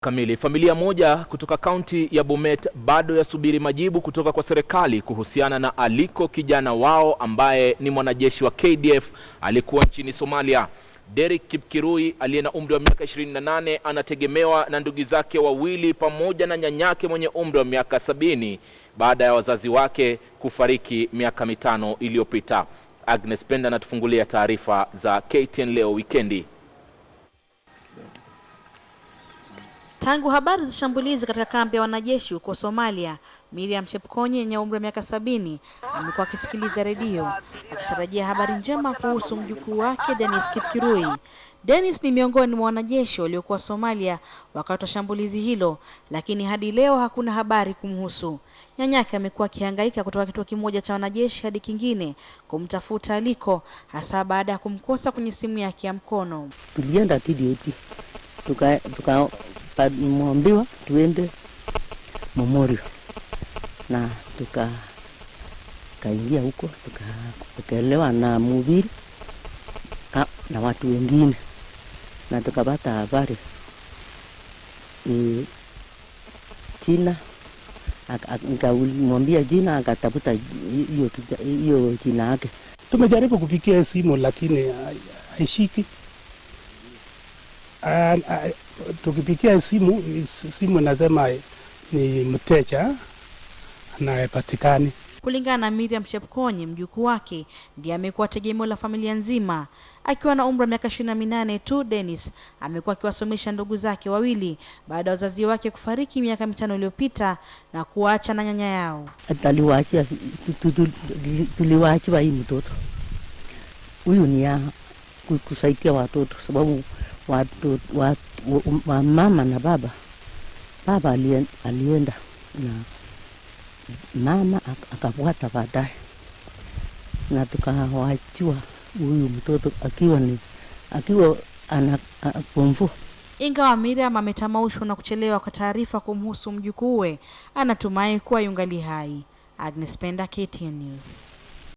Kamili. Familia moja kutoka kaunti ya Bomet bado yasubiri majibu kutoka kwa serikali kuhusiana na aliko kijana wao ambaye ni mwanajeshi wa KDF alikuwa nchini Somalia. Derek Kipkirui aliye na umri wa miaka 28 anategemewa na ndugu zake wawili pamoja na nyanyake mwenye umri wa miaka 70 baada ya wazazi wake kufariki miaka 5 iliyopita. Agnes Penda anatufungulia taarifa za KTN leo wikendi. Tangu habari za shambulizi katika kambi ya wanajeshi huko Somalia, Miriam Chepkonye yenye umri wa miaka 70 amekuwa akisikiliza redio akitarajia habari njema kuhusu mjukuu wake Dennis Kipkirui. Dennis ni miongoni mwa wanajeshi waliokuwa Somalia wakati wa shambulizi hilo, lakini hadi leo hakuna habari kumhusu. Nyanyake amekuwa akihangaika kutoka kituo kimoja cha wanajeshi hadi kingine kumtafuta aliko, hasa baada ya kumkosa kwenye simu yake ya mkono. Tulienda TDAP mwambiwa tuende Memorial na kaingia huko tukapokelewa na mhubiri na watu wengine na tukapata habari jina, nikamwambia jina, akatafuta hiyo jina yake. Tumejaribu kupigia simu lakini haishiki. Tukipigia simu nasema ni mteja anayepatikani. Kulingana na Miriam Chepkonye, mjukuu wake ndiye amekuwa tegemeo la familia nzima. Akiwa na umri wa miaka 28 tu, Dennis amekuwa akiwasomesha ndugu zake wawili baada ya wazazi wake kufariki miaka 5 iliyopita na kuacha na nyanya yao. Tuliwaacha hii mtoto. Huyu ni ya kusaidia watoto sababu mama na baba alienda na mama akafuata baadaye na tukawachua huyu mtoto akiwa ana pomfu. Ingawa Miriam ametamaushwa na kuchelewa kwa taarifa kumhusu mjukuuwe, anatumai kuwa yungali hai. Agnes Penda, KTN News.